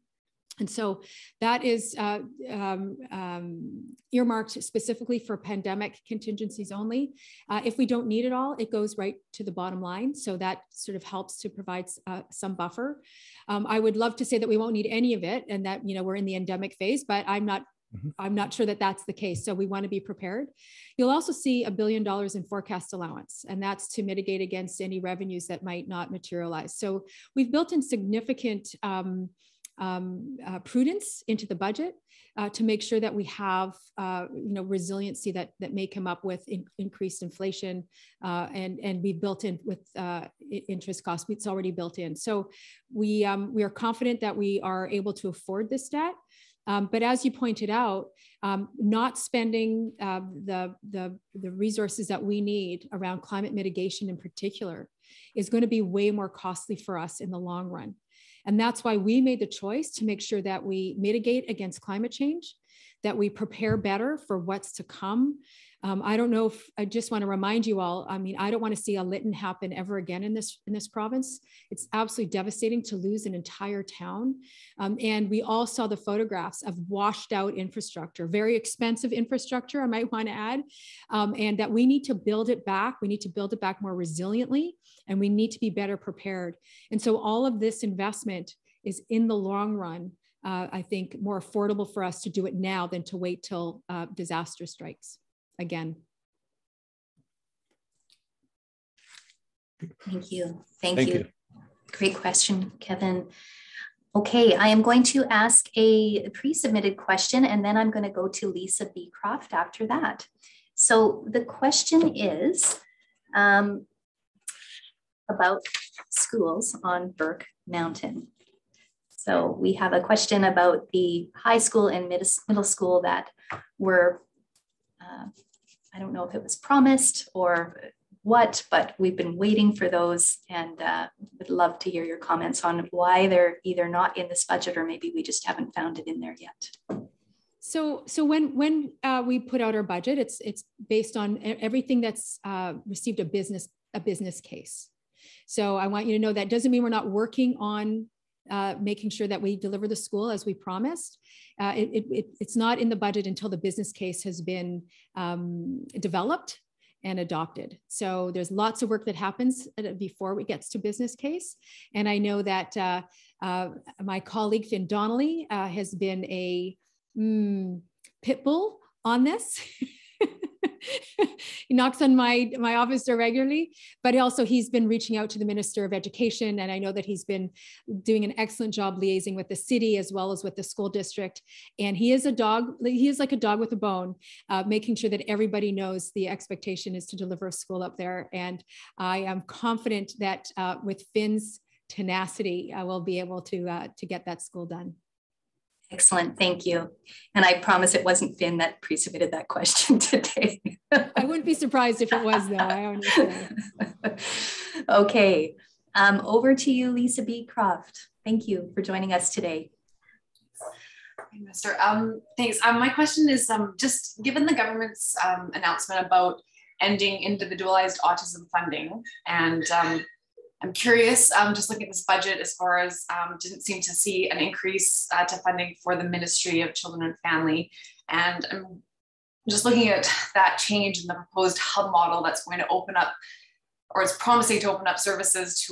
And so that is earmarked specifically for pandemic contingencies only. If we don't need it all, it goes right to the bottom line. So that sort of helps to provide some buffer. I would love to say that we won't need any of it and that, you know, we're in the endemic phase, but I'm not sure that that's the case. So we want to be prepared. You'll also see $1 billion in forecast allowance, and that's to mitigate against any revenues that might not materialize. So we've built in significant prudence into the budget to make sure that we have resiliency that may come up with increased inflation, and we built in with interest costs. It's already built in. So we are confident that we are able to afford this debt. But as you pointed out, not spending the resources that we need around climate mitigation in particular is going to be way more costly for us in the long run. And that's why we made the choice to make sure that we mitigate against climate change, that we prepare better for what's to come. I don't know if I just want to remind you all, I mean, I don't want to see a Lytton happen ever again in this province. It's absolutely devastating to lose an entire town. And we all saw the photographs of washed out infrastructure, very expensive infrastructure, I might want to add, and that we need to build it back. We need to build it back more resiliently, and we need to be better prepared. And so all of this investment is in the long run, I think, more affordable for us to do it now than to wait till disaster strikes again. Thank you. Thank you. Great question, Kevin. Okay, I am going to ask a pre-submitted question, and then I'm going to go to Lisa Beecroft after that. So the question is about schools on Burke Mountain. So we have a question about the high school and middle school that were, I don't know if it was promised or what, but we've been waiting for those, and would love to hear your comments on why they're either not in this budget or maybe we just haven't found it in there yet. So when we put out our budget, it's based on everything that's received a business case. So I want you to know that doesn't mean we're not working on making sure that we deliver the school as we promised. It's not in the budget until the business case has been developed and adopted. So there's lots of work that happens before it gets to business case. And I know that my colleague Finn Donnelly has been a pit bull on this. He knocks on my office door regularly, but also he's been reaching out to the Minister of Education. And I know that he's been doing an excellent job liaising with the city as well as with the school district. And he is like a dog with a bone, making sure that everybody knows the expectation is to deliver a school up there. And I am confident that with Finn's tenacity, I will be able to get that school done. Excellent, thank you. And I promise it wasn't Finn that pre-submitted that question today. I wouldn't be surprised if it was, though. I understand. Okay, over to you, Lisa Beecroft. Thank you for joining us today. Hey, Minister. Thanks. My question is just given the government's announcement about ending individualized autism funding, and I'm curious, just looking at this budget as far as didn't seem to see an increase to funding for the Ministry of Children and Family. And I'm just looking at that change in the proposed hub model that's going to open up, or it's promising to open up services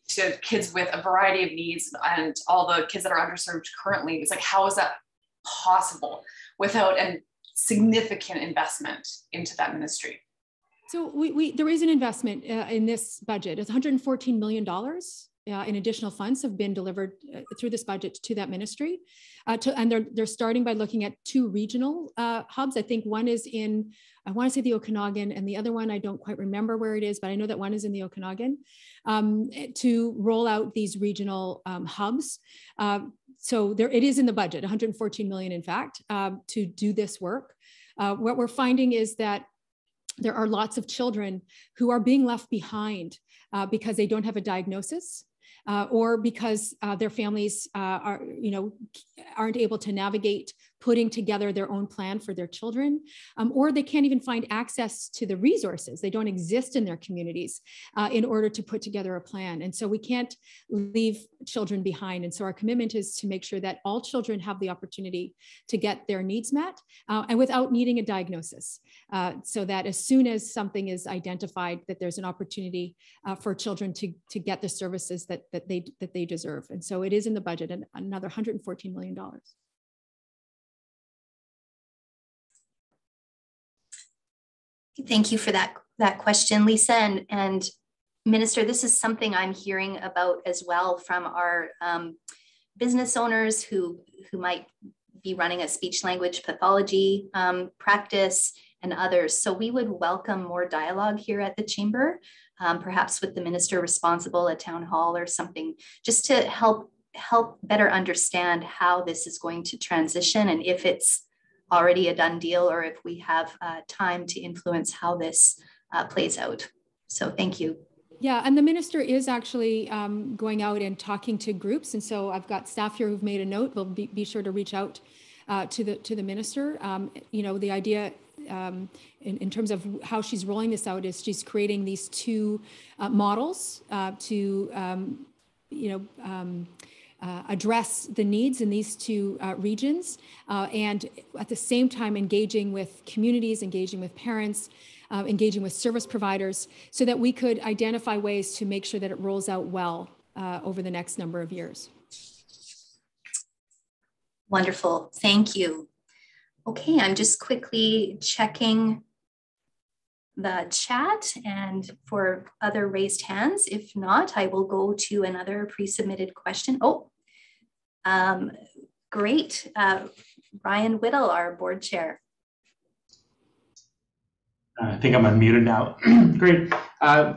to kids with a variety of needs and all the kids that are underserved currently. It's like, how is that possible without a significant investment into that ministry? So there is an investment in this budget. It's $114 million in additional funds have been delivered through this budget to that ministry. And they're starting by looking at 2 regional hubs. I think one is in, I want to say the Okanagan, and the other one, I don't quite remember where it is, but I know that one is in the Okanagan, to roll out these regional hubs. So it is in the budget, 114 million, in fact, to do this work. What we're finding is that there are lots of children who are being left behind because they don't have a diagnosis. Or because their families aren't able to navigate putting together their own plan for their children, or they can't even find access to the resources. They don't exist in their communities in order to put together a plan. And so we can't leave children behind. And so our commitment is to make sure that all children have the opportunity to get their needs met and without needing a diagnosis, so that as soon as something is identified, that there's an opportunity for children to get the services that they deserve. And so it is in the budget, and another $114 million. Thank you for that question, Lisa. And Minister, this is something I'm hearing about as well from our business owners who might be running a speech language pathology practice and others. So we would welcome more dialogue here at the Chamber, perhaps with the minister responsible at town hall or something, just to help better understand how this is going to transition, and if it's already a done deal, or if we have time to influence how this plays out. So thank you. Yeah, and the minister is actually going out and talking to groups. And so I've got staff here who've made a note. We'll be sure to reach out to the minister. The idea in terms of how she's rolling this out is she's creating these 2 models to address the needs in these 2 regions, and at the same time engaging with communities, engaging with parents, engaging with service providers, so that we could identify ways to make sure that it rolls out well over the next number of years. Wonderful, thank you. Okay, I'm just quickly checking the chat and for other raised hands. If not, I will go to another pre-submitted question. Oh, great. Ryan Whittle, our board chair. I think I'm unmuted now. Great.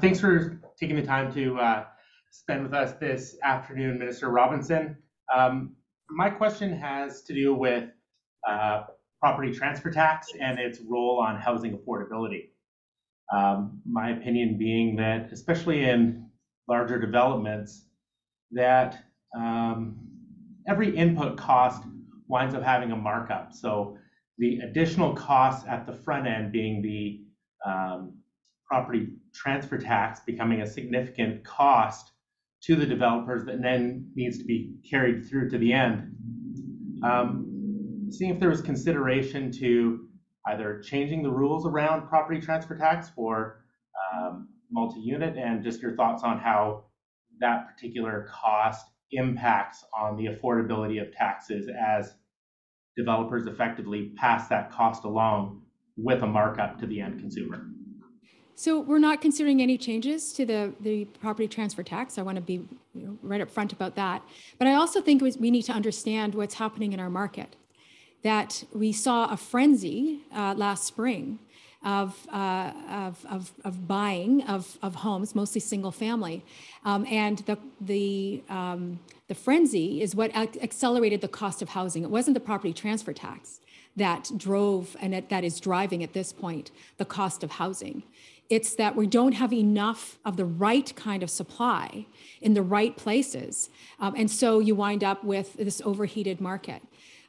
Thanks for taking the time to spend with us this afternoon, Minister Robinson. My question has to do with property transfer tax and its role on housing affordability. My opinion being that, especially in larger developments, that every input cost winds up having a markup. So the additional costs at the front end being the property transfer tax becoming a significant cost to the developers that then needs to be carried through to the end. Seeing if there was consideration to either changing the rules around property transfer tax for multi-unit, and just your thoughts on how that particular cost impacts on the affordability of taxes as developers effectively pass that cost along with a markup to the end consumer. So we're not considering any changes to the property transfer tax. I want to be right up front about that. But I also think we need to understand what's happening in our market. That we saw a frenzy last spring of buying of homes, mostly single family, and the frenzy is what accelerated the cost of housing. It wasn't the property transfer tax that drove and that is driving at this point the cost of housing. It's that we don't have enough of the right kind of supply in the right places, and so you wind up with this overheated market.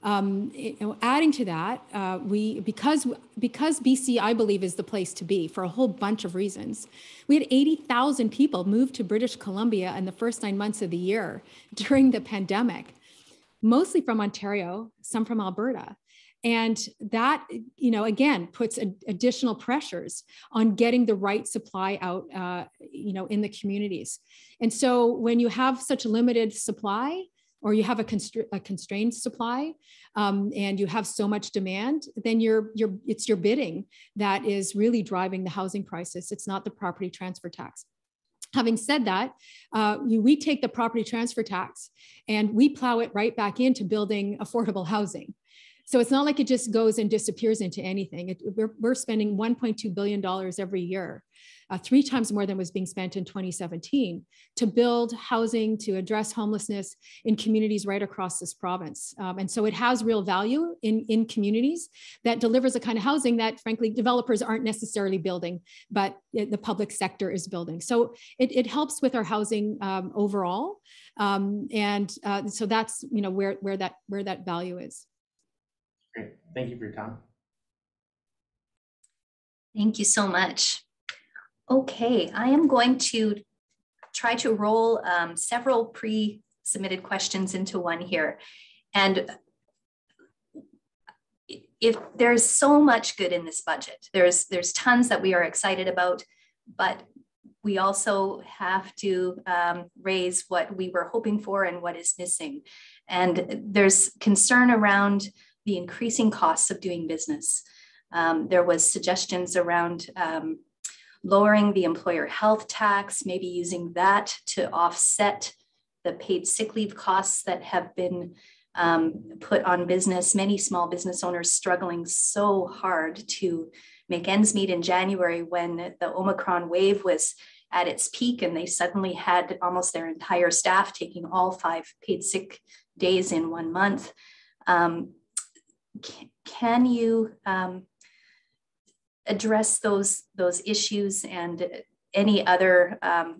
Adding to that, because BC, I believe, is the place to be for a whole bunch of reasons. We had 80,000 people move to British Columbia in the first 9 months of the year during the pandemic, mostly from Ontario, some from Alberta. And that, again, puts additional pressures on getting the right supply out, in the communities. And so when you have such limited supply, or you have a constrained supply, and you have so much demand, then it's your bidding that is really driving the housing prices. It's not the property transfer tax. Having said that, we take the property transfer tax and we plow it right back into building affordable housing. So it's not like it just goes and disappears into anything. We're spending $1.2 billion every year, 3 times more than was being spent in 2017, to build housing, to address homelessness in communities right across this province. And so it has real value in communities that delivers a kind of housing that, frankly, developers aren't necessarily building, but the public sector is building. So it helps with our housing overall. So that's, you know, where that value is. Great. Thank you for your time. Thank you so much. Okay, I am going to try to roll several pre-submitted questions into one here. And if there's so much good in this budget, there's tons that we are excited about, but we also have to raise what we were hoping for and what is missing. And there's concern around the increasing costs of doing business. There was suggestions around lowering the employer health tax, maybe using that to offset the paid sick leave costs that have been put on business. Many small business owners struggling so hard to make ends meet in January when the Omicron wave was at its peak and they suddenly had almost their entire staff taking all 5 paid sick days in 1 month. Can you address those issues and any other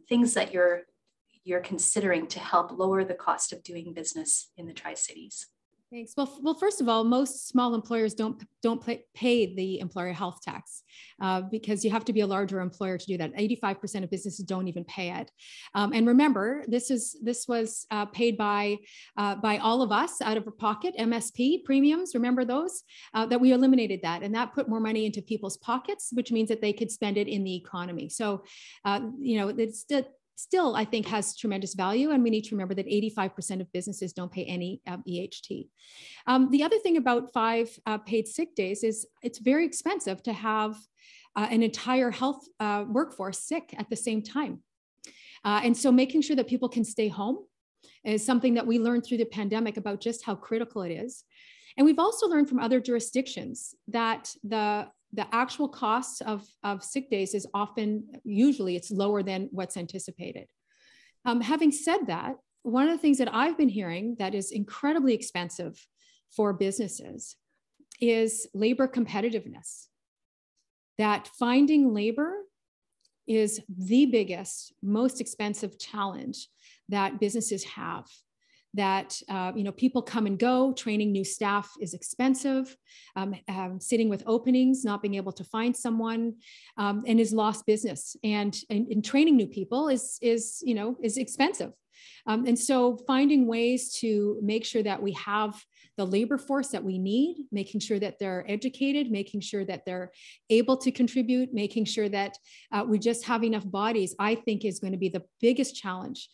things that you're considering to help lower the cost of doing business in the Tri-Cities? Thanks. Well, first of all, most small employers don't pay the employer health tax because you have to be a larger employer to do that. 85% of businesses don't even pay it. And remember, this was paid by all of us out of our pocket. MSP premiums, remember those? That we eliminated that, and that put more money into people's pockets, which means that they could spend it in the economy. So, you know, it's still, I think, has tremendous value. And we need to remember that 85% of businesses don't pay any EHT. The other thing about 5 paid sick days is it's very expensive to have an entire health workforce sick at the same time. And so making sure that people can stay home is something that we learned through the pandemic about just how critical it is. And we've also learned from other jurisdictions that the actual cost of sick days is usually it's lower than what's anticipated. Having said that, one of the things that I've been hearing that is incredibly expensive for businesses is labor competitiveness. That finding labor is the biggest, most expensive challenge that businesses have. That you know, people come and go, training new staff is expensive, sitting with openings, not being able to find someone, and is lost business. And training new people is expensive. And so finding ways to make sure that we have the labor force that we need, making sure that they're educated, making sure that they're able to contribute, making sure that we just have enough bodies, I think is going to be the biggest challenge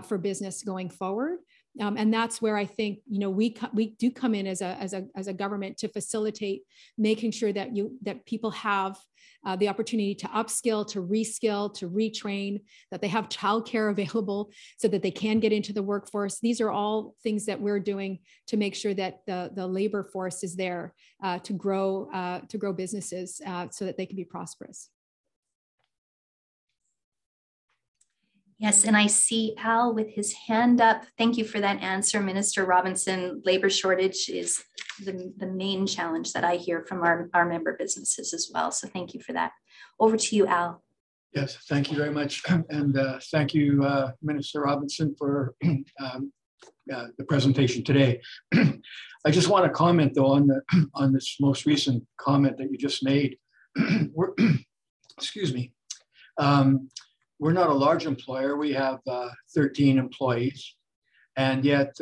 for business going forward. And that's where I think, you know, we do come in as a government to facilitate making sure that people have the opportunity to upskill, to reskill, to retrain, that they have childcare available so that they can get into the workforce. These are all things that we're doing to make sure that the labor force is there to grow businesses so that they can be prosperous. Yes, and I see Al with his hand up. Thank you for that answer, Minister Robinson. Labor shortage is the main challenge that I hear from our member businesses as well. So thank you for that. Over to you, Al. Yes, thank you very much. And thank you, Minister Robinson, for the presentation today. I just want to comment, though, on this most recent comment that you just made. Excuse me. We're not a large employer. We have 13 employees. And yet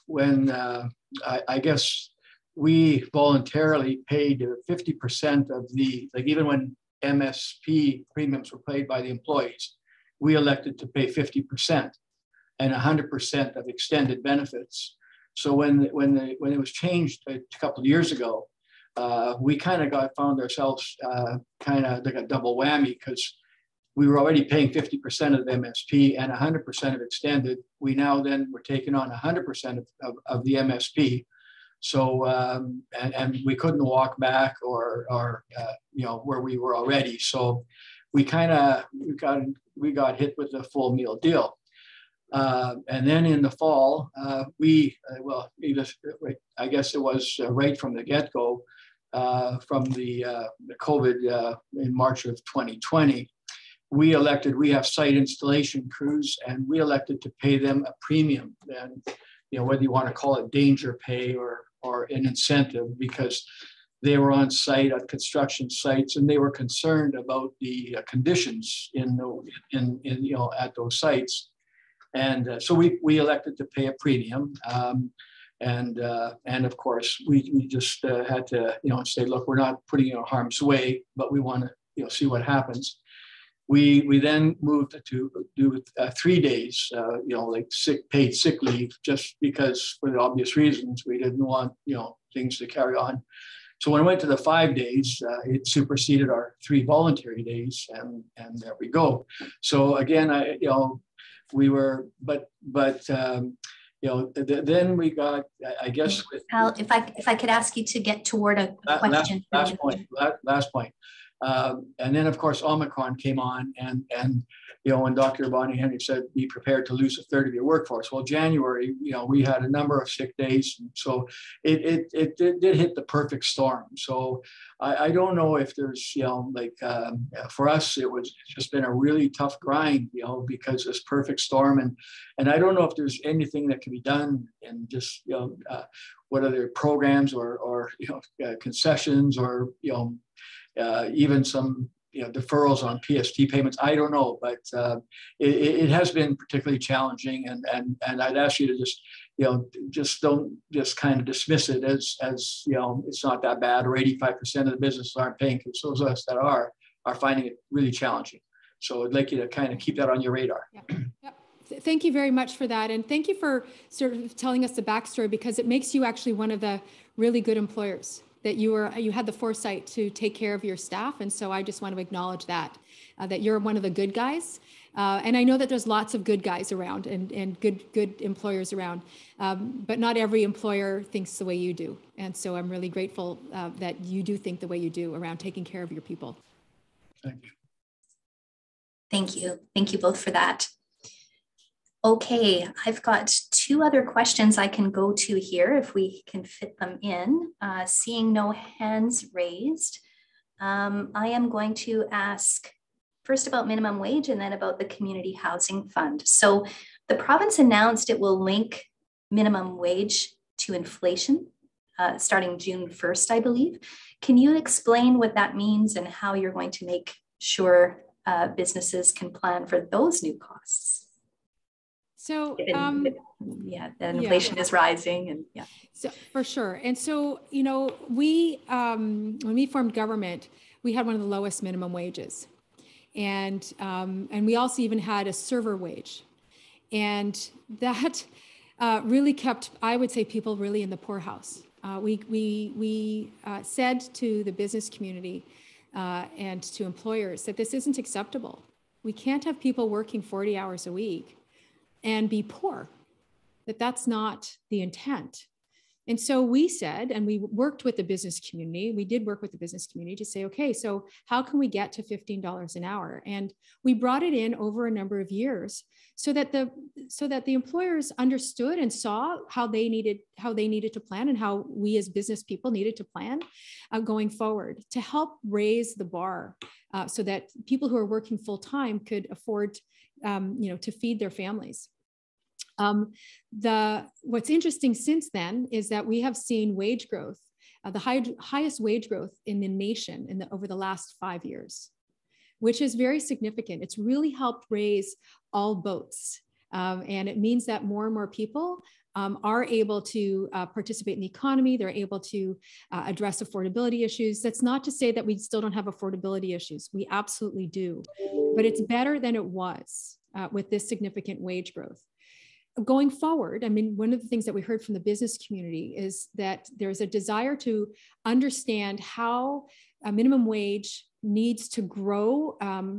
when I guess we voluntarily paid 50% of like even when MSP premiums were paid by the employees, we elected to pay 50%. and 100% of extended benefits. So when it was changed a couple of years ago, we kind of found ourselves kind of like a double whammy, because we were already paying 50% of the MSP and 100% of extended. We now then were taking on 100% of the MSP. So, and we couldn't walk back or where we were already. So we got hit with a full meal deal. And then in the fall, I guess it was right from the get-go, from the COVID in March of 2020, we have site installation crews, and we elected to pay them a premium. And whether you want to call it danger pay or an incentive, because they were on site at construction sites, and they were concerned about the conditions at those sites. And so we elected to pay a premium. And of course, we just had to, say, look, we're not putting you in harm's way, but we want to, see what happens. We then moved to do 3 days, like paid sick leave, just because, for the obvious reasons, we didn't want, things to carry on. So when I went to the 5 days, it superseded our 3 voluntary days, and there we go. So again, we were, then we got, I guess. Al, if I could ask you to get toward a question. Last point. And then, of course, Omicron came on, and when Dr. Bonnie Henry said, be prepared to lose a third of your workforce. Well, January, we had a number of sick days. So it did hit the perfect storm. So I don't know if there's, for us, it's just been a really tough grind, because this perfect storm. And I don't know if there's anything that can be done, and just, what other programs or concessions, or, even some deferrals on PST payments. I don't know, but it has been particularly challenging, and I'd ask you to just don't kind of dismiss it as it's not that bad, or 85% of the businesses aren't paying, because those of us that are finding it really challenging. So I'd like you to kind of keep that on your radar. Yep. Thank you very much for that, and thank you for sort of telling us the backstory, because it makes you actually one of the really good employers, that you had the foresight to take care of your staff. And so I just want to acknowledge that you're one of the good guys. And I know that there's lots of good guys around, and good employers around, but not every employer thinks the way you do. And so I'm really grateful that you do think the way you do around taking care of your people. Thank you. Thank you. Thank you both for that. Okay, I've got 2 other questions I can go to here if we can fit them in. Seeing no hands raised, I am going to ask first about minimum wage and then about the community housing fund. So the province announced it will link minimum wage to inflation starting June 1st, I believe. Can you explain what that means and how you're going to make sure businesses can plan for those new costs? So, the inflation is rising, and So for sure. And so, we, when we formed government, we had one of the lowest minimum wages, and we also even had a server wage, and that really kept, I would say, people really in the poorhouse. We said to the business community and to employers that this isn't acceptable. We can't have people working 40 hours a week and be poor, that's not the intent. And so we said, and we worked with the business community, to say, okay, so how can we get to $15 an hour? And we brought it in over a number of years so that the employers understood and saw how they needed to plan, and how we as business people needed to plan going forward to help raise the bar so that people who are working full time could afford to feed their families. What's interesting since then is that we have seen wage growth, the highest wage growth in the nation over the last 5 years, which is very significant. It's really helped raise all boats. And it means that more and more people are able to participate in the economy. They're able to address affordability issues. That's not to say that we still don't have affordability issues. We absolutely do, but it's better than it was with this significant wage growth. going forward, I mean, one of the things that we heard from the business community is that there's a desire to understand how a minimum wage needs to grow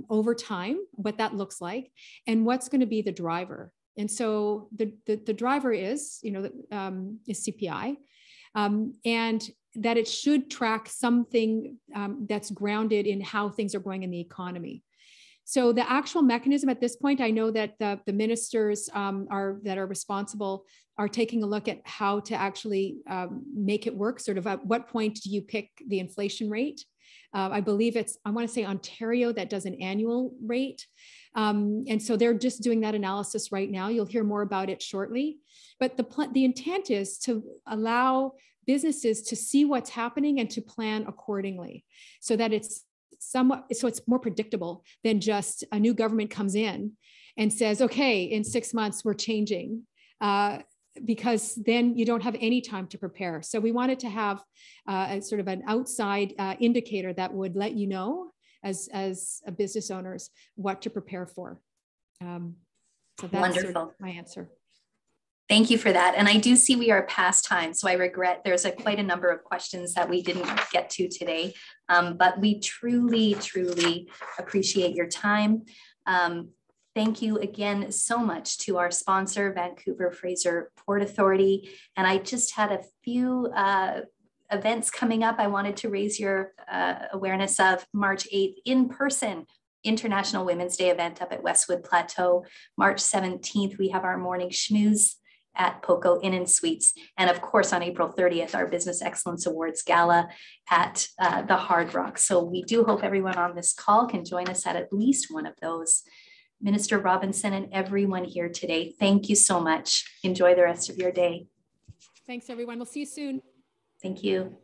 over time, what that looks like, and what's going to be the driver. And so the driver is, is CPI, and that it should track something that's grounded in how things are going in the economy. So the actual mechanism at this point, I know that the ministers that are responsible are taking a look at how to actually make it work. Sort of at what point do you pick the inflation rate? I believe I want to say Ontario that does an annual rate. And so they're just doing that analysis right now. You'll hear more about it shortly. But the intent is to allow businesses to see what's happening and to plan accordingly, so that it's more predictable than just a new government comes in and says, okay, in 6 months we're changing, because then you don't have any time to prepare. So we wanted to have a sort of an outside indicator that would let you know as a business owners what to prepare for. So that's wonderful. Sort of my answer. Thank you for that. And I do see we are past time, so I regret there's quite a number of questions that we didn't get to today, but we truly, truly appreciate your time. Thank you again so much to our sponsor, Vancouver Fraser Port Authority. And I just had a few events coming up I wanted to raise your awareness of. March 8th, in person, International Women's Day event up at Westwood Plateau. March 17th, we have our morning schmooze at Poco Inn and Suites. And of course, on April 30th, our Business Excellence Awards Gala at the Hard Rock. So we do hope everyone on this call can join us at least one of those. Minister Robinson and everyone here today, thank you so much. Enjoy the rest of your day. Thanks, everyone. We'll see you soon. Thank you.